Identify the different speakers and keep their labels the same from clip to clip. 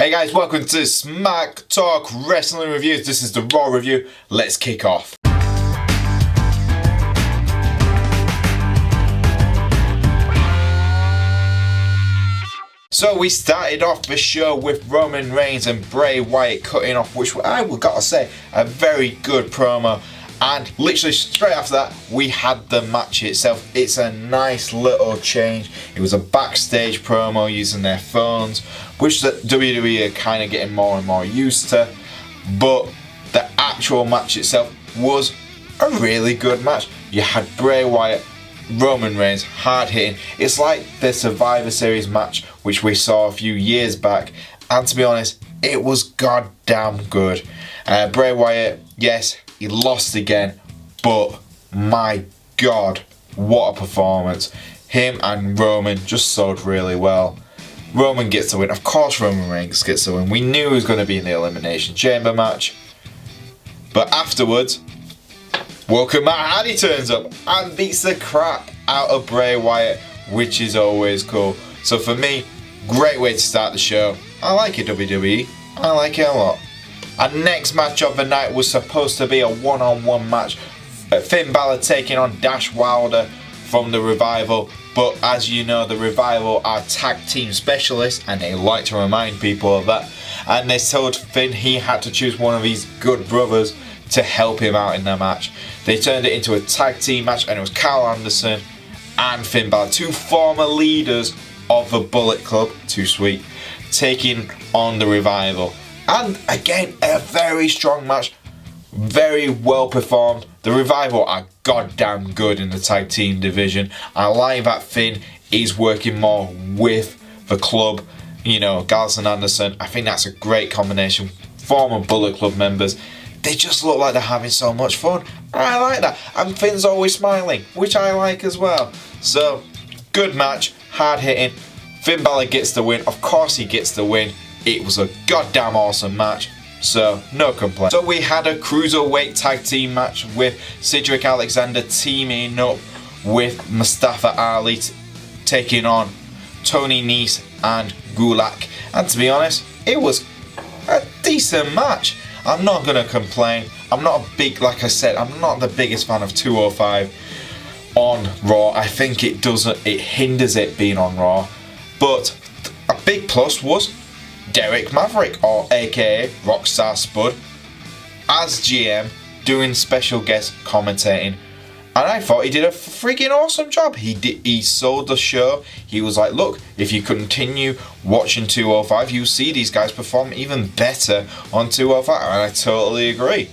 Speaker 1: Hey guys, welcome to Smack Talk Wrestling Reviews. This is the Raw review. Let's kick off. So we started off the show with Roman Reigns and Bray Wyatt cutting off, which I gotta say, a very good promo. And literally straight after that, we had the match itself. It's a nice little change. It was a backstage promo using their phones, which the WWE are kind of getting more and more used to. But the actual match itself was a really good match. You had Bray Wyatt, Roman Reigns, hard hitting. It's like the Survivor Series match, which we saw a few years back. And to be honest, it was goddamn good. Bray Wyatt, yes, he lost again, but my God, what a performance. Him and Roman just sold really well. Roman gets the win. Of course Roman Reigns gets the win. We knew he was going to be in the Elimination Chamber match. But afterwards, Walker Matt Hardy turns up and beats the crap out of Bray Wyatt, which is always cool. So for me, great way to start the show. I like it, WWE. I like it a lot. Our next match of the night was supposed to be a one-on-one match. Finn Balor taking on Dash Wilder from the Revival. But as you know, the Revival are tag team specialists and they like to remind people of that. And they told Finn he had to choose one of his good brothers to help him out in the match. They turned it into a tag team match and it was Karl Anderson and Finn Balor, two former leaders of the Bullet Club, too sweet, taking on the Revival. And again, a very strong match, very well performed. The Revival are goddamn good in the tag team division. I like that Finn is working more with the club, you know, Gallows and Anderson. I think that's a great combination. Former Bullet Club members, they just look like they're having so much fun. I like that. And Finn's always smiling, which I like as well. So, good match, hard hitting. Finn Balor gets the win. Of course he gets the win. It was a goddamn awesome match, so no complaints. So we had a cruiserweight tag team match with Cedric Alexander teaming up with Mustafa Ali taking on Tony Nese and Gulak. And to be honest, it was a decent match. I'm not going to complain. I'm not a big, like I said, I'm not the biggest fan of 205 on Raw. I think it hinders it being on Raw. But a big plus was Derek Maverick, or aka Rockstar Spud, as GM, doing special guest commentating, and I thought he did a freaking awesome job. He sold the show. He was like, look, if you continue watching 205, you'll see these guys perform even better on 205, and I totally agree.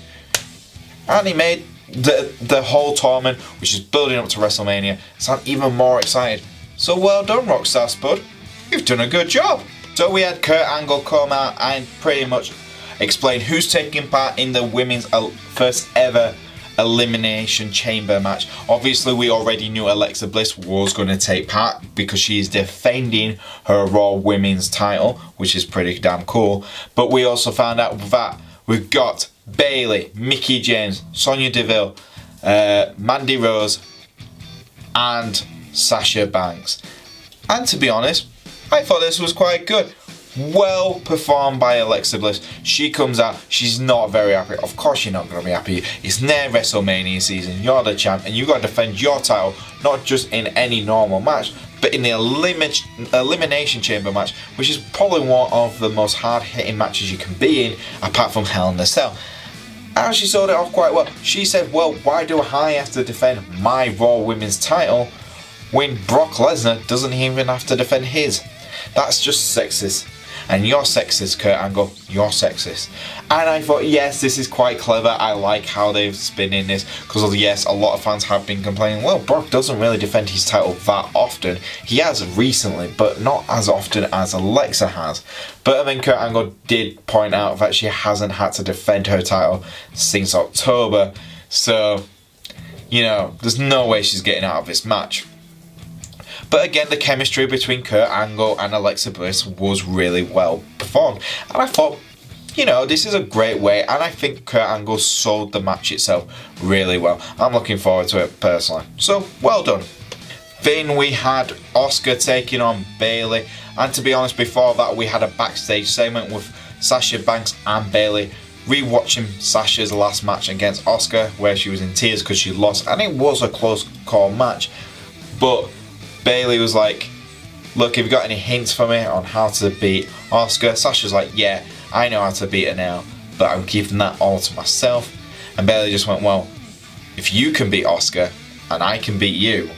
Speaker 1: And he made the whole tournament, which is building up to WrestleMania, sound even more excited. So well done, Rockstar Spud. You've done a good job. So we had Kurt Angle come out and pretty much explain who's taking part in the women's first ever Elimination Chamber match. Obviously we already knew Alexa Bliss was going to take part because she's defending her Raw Women's title, which is pretty damn cool. But we also found out that we've got Bayley, Mickie James, Sonya Deville, Mandy Rose and Sasha Banks. And to be honest, I thought this was quite good. Well performed by Alexa Bliss. She comes out, she's not very happy. Of course you're not going to be happy. It's near WrestleMania season. You're the champ and you've got to defend your title, not just in any normal match, but in the Elimination Chamber match, which is probably one of the most hard-hitting matches you can be in, apart from Hell in a Cell. And she sold it off quite well. She said, well, why do I have to defend my Raw Women's title when Brock Lesnar doesn't even have to defend his? That's just sexist. And you're sexist, Kurt Angle. You're sexist. And I thought, yes, this is quite clever. I like how they've spin in this. Because, yes, a lot of fans have been complaining, well, Brock doesn't really defend his title that often. He has recently, but not as often as Alexa has. But then Kurt Angle did point out that she hasn't had to defend her title since October. So, you know, there's no way she's getting out of this match. But again, the chemistry between Kurt Angle and Alexa Bliss was really well performed. And I thought, you know, this is a great way. And I think Kurt Angle sold the match itself really well. I'm looking forward to it personally. So, well done. Then we had Asuka taking on Bayley, and to be honest, before that we had a backstage segment with Sasha Banks and Bayley rewatching Sasha's last match against Asuka, where she was in tears because she lost, and it was a close call match. But Bayley was like, look, have you got any hints for me on how to beat Asuka? Sasha's like, yeah, I know how to beat her now, but I'm keeping that all to myself. And Bayley just went, well, if you can beat Asuka and I can beat you,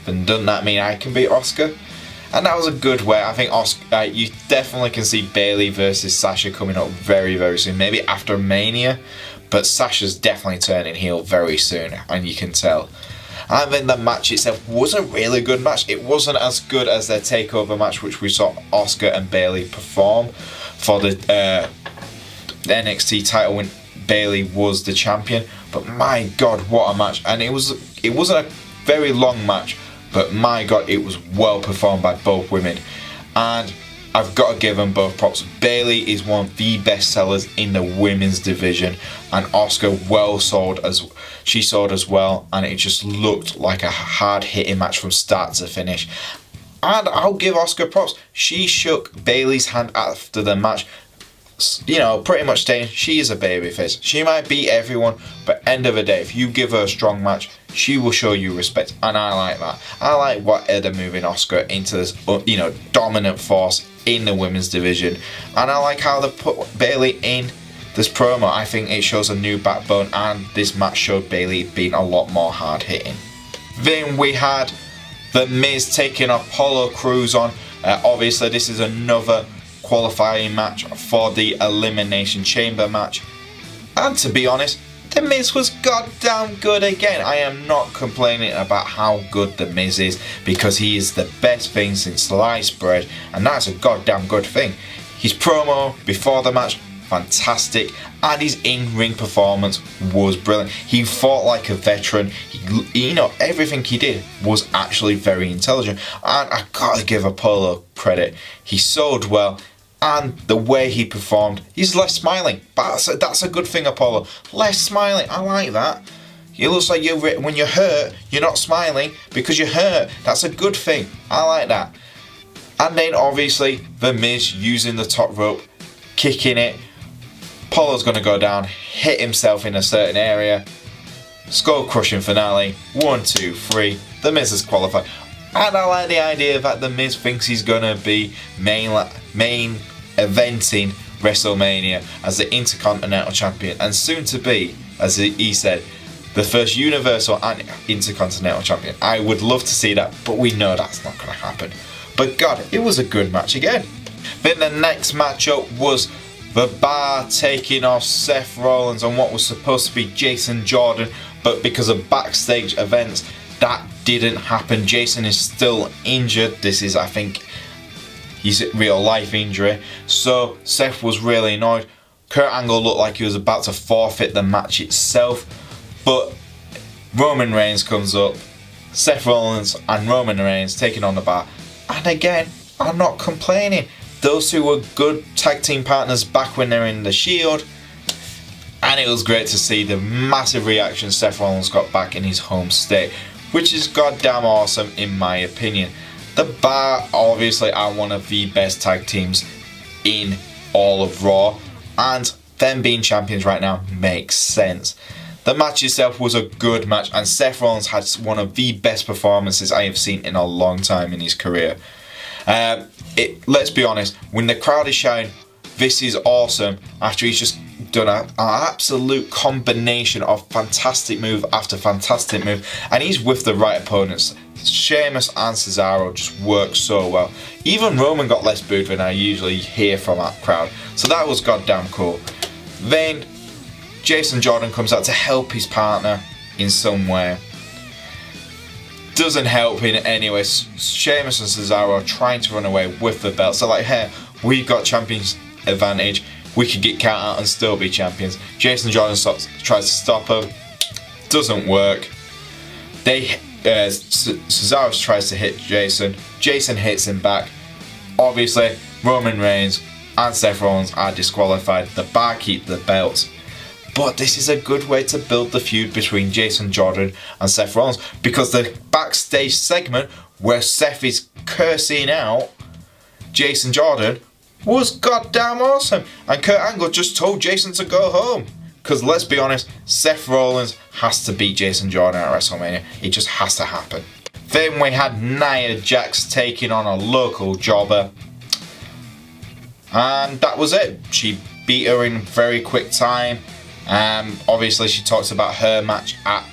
Speaker 1: then doesn't that mean I can beat Asuka? And that was a good way. I think Asuka, you definitely can see Bayley versus Sasha coming up very, very soon. Maybe after Mania, but Sasha's definitely turning heel very soon, and you can tell. And then the match itself was a really good match. It wasn't as good as their takeover match, which we saw Asuka and Bayley perform for the NXT title when Bayley was the champion. But my God, what a match! And it wasn't a very long match, but my God, it was well performed by both women. And I've got to give them both props. Bayley is one of the best sellers in the women's division, and Asuka sold as well, and it just looked like a hard hitting match from start to finish. And I'll give Asuka props. She shook Bayley's hand after the match, you know, pretty much saying she is a babyface. She might beat everyone, but end of the day, if you give her a strong match, she will show you respect, and I like that. I like what they're moving Asuka into this, you know, dominant force in the women's division, and I like how they put Bayley in this promo. I think it shows a new backbone, and this match showed Bayley being a lot more hard hitting. Then we had The Miz taking Apollo Crews on. Obviously, this is another qualifying match for the Elimination Chamber match, and to be honest, The Miz was goddamn good again. I am not complaining about how good The Miz is, because he is the best thing since sliced bread, and that's a goddamn good thing. His promo before the match, fantastic, and his in-ring performance was brilliant. He fought like a veteran. You know, everything he did was actually very intelligent, and I gotta give Apollo credit. He sold well, and the way he performed, he's less smiling. But that's a good thing, Apollo. Less smiling, I like that. It looks like when you're hurt, you're not smiling because you're hurt. That's a good thing. I like that. And then obviously, The Miz using the top rope, kicking it. Apollo's going to go down, hit himself in a certain area. Skull crushing finale. 1, 2, 3. The Miz is qualified. And I like the idea that The Miz thinks he's going to be main eventing WrestleMania as the Intercontinental Champion, and soon to be, as he said, the first Universal and Intercontinental Champion. I would love to see that, but we know that's not going to happen. But God, it was a good match again. Then the next matchup was The Bar taking off Seth Rollins on what was supposed to be Jason Jordan, but because of backstage events, that didn't happen. Jason is still injured. This is, I think, his real life injury. So Seth was really annoyed. Kurt Angle looked like he was about to forfeit the match itself, but Roman Reigns comes up. Seth Rollins and Roman Reigns taking on The Bar. And again, I'm not complaining. Those two were good tag team partners back when they were in the Shield. And it was great to see the massive reaction Seth Rollins got back in his home state, which is goddamn awesome in my opinion. The Bar obviously are one of the best tag teams in all of Raw, and them being champions right now makes sense. The match itself was a good match, and Seth Rollins had one of the best performances I have seen in a long time in his career. Let's be honest, when the crowd is shouting, "This is awesome," after he's just done an absolute combination of fantastic move after fantastic move, and he's with the right opponents. Sheamus and Cesaro just work so well. Even Roman got less booed than I usually hear from that crowd, so that was goddamn cool. Then Jason Jordan comes out to help his partner in some way. Doesn't help in any way. Sheamus and Cesaro are trying to run away with the belt, so like, hey, we got champions advantage. We could get count out and still be champions. Jason Jordan tries to stop him. Doesn't work. Cesaro tries to hit Jason. Jason hits him back. Obviously, Roman Reigns and Seth Rollins are disqualified. The Bar keep the belts. But this is a good way to build the feud between Jason Jordan and Seth Rollins, because the backstage segment where Seth is cursing out Jason Jordan was goddamn awesome. And Kurt Angle just told Jason to go home. Because let's be honest, Seth Rollins has to beat Jason Jordan at WrestleMania. It just has to happen. Then we had Nia Jax taking on a local jobber. And that was it. She beat her in very quick time. Obviously she talks about her match at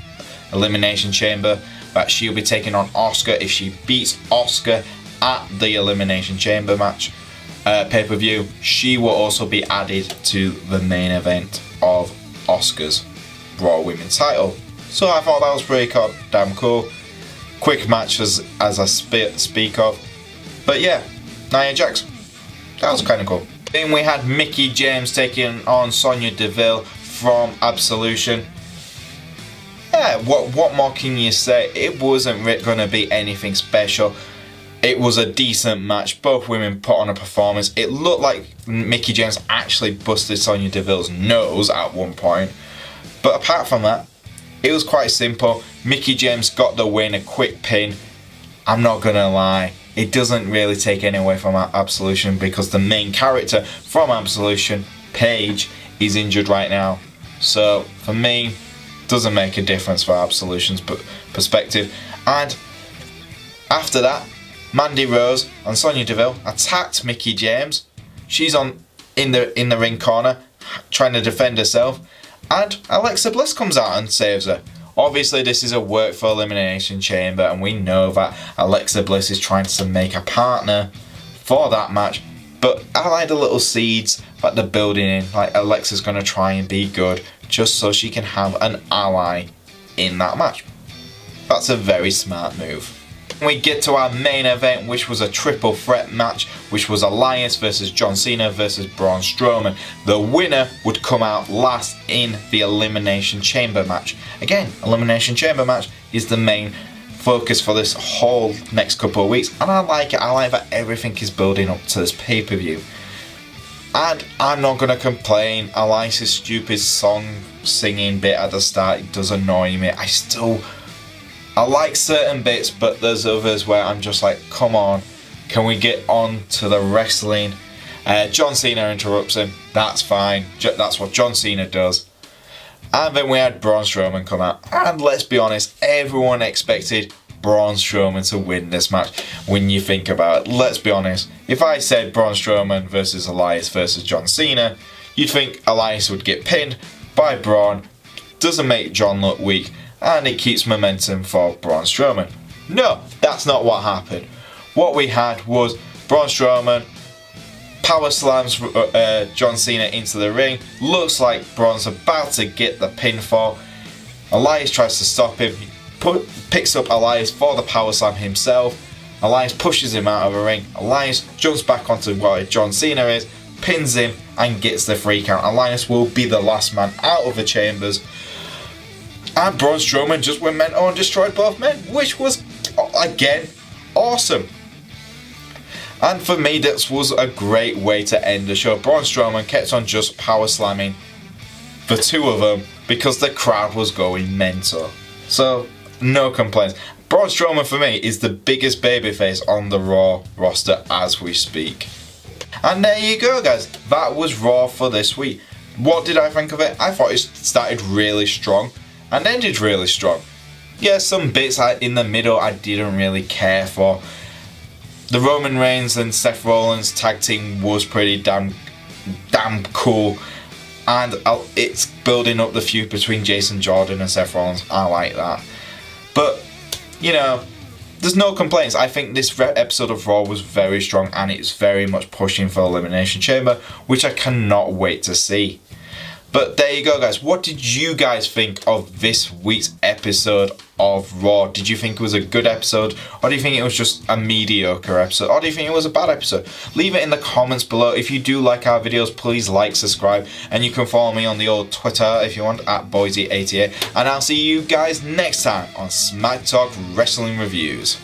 Speaker 1: Elimination Chamber, that she'll be taking on Asuka if she beats Asuka at the Elimination Chamber match pay-per-view. She will also be added to the main event of Asuka's Raw Women's title. So I thought that was pretty damn cool. Quick match as I speak of. But yeah, Nia Jax. That was kind of cool. Then we had Mickie James taking on Sonya Deville from Absolution. Yeah, what more can you say? It wasn't going to be anything special. It was a decent match. Both women put on a performance. It looked like Mickie James actually busted Sonya Deville's nose at one point. But apart from that, it was quite simple. Mickie James got the win, a quick pin. I'm not going to lie, it doesn't really take any away from Absolution, because the main character from Absolution, Paige, is injured right now. So for me, doesn't make a difference for Absolution's perspective. And after that, Mandy Rose and Sonya Deville attacked Mickie James. She's in the ring corner trying to defend herself, and Alexa Bliss comes out and saves her. Obviously this is a work for Elimination Chamber, and we know that Alexa Bliss is trying to make a partner for that match. But I like the little seeds that they're building in, like Alexa's going to try and be good just so she can have an ally in that match. That's a very smart move. We get to our main event, which was a triple threat match, which was Elias versus John Cena versus Braun Strowman. The winner would come out last in the Elimination Chamber match. Again, Elimination Chamber match is the main focus for this whole next couple of weeks, and I like it. I like that everything is building up to this pay-per-view. And I'm not going to complain. Elias' stupid song singing bit at the start, it does annoy me. I like certain bits, but there's others where I'm just like, come on, can we get on to the wrestling? John Cena interrupts him, that's fine, that's what John Cena does. And then we had Braun Strowman come out, and let's be honest, everyone expected Braun Strowman to win this match. When you think about it, let's be honest, if I said Braun Strowman versus Elias versus John Cena, you'd think Elias would get pinned by Braun, doesn't make John look weak, and it keeps momentum for Braun Strowman. No, that's not what happened. What we had was Braun Strowman power slams John Cena into the ring. Looks like Braun's about to get the pinfall. Elias tries to stop him. He picks up Elias for the power slam himself. Elias pushes him out of the ring. Elias jumps back onto what John Cena is, pins him, and gets the 3 count. Elias will be the last man out of the chambers. And Braun Strowman just went mental and destroyed both men, which was, again, awesome. And for me, this was a great way to end the show. Braun Strowman kept on just power slamming the two of them because the crowd was going mental. So, no complaints. Braun Strowman, for me, is the biggest babyface on the Raw roster as we speak. And there you go, guys. That was Raw for this week. What did I think of it? I thought it started really strong and ended really strong. Yeah, some bits in the middle I didn't really care for. The Roman Reigns and Seth Rollins tag team was pretty damn cool, and it's building up the feud between Jason Jordan and Seth Rollins. I like that. But, you know, there's no complaints. I think this episode of Raw was very strong, and it's very much pushing for Elimination Chamber, which I cannot wait to see. But there you go, guys. What did you guys think of this week's episode of Raw? Did you think it was a good episode? Or do you think it was just a mediocre episode? Or do you think it was a bad episode? Leave it in the comments below. If you do like our videos, please like, subscribe. And you can follow me on the old Twitter if you want, at Boise88. And I'll see you guys next time on Smack Talk Wrestling Reviews.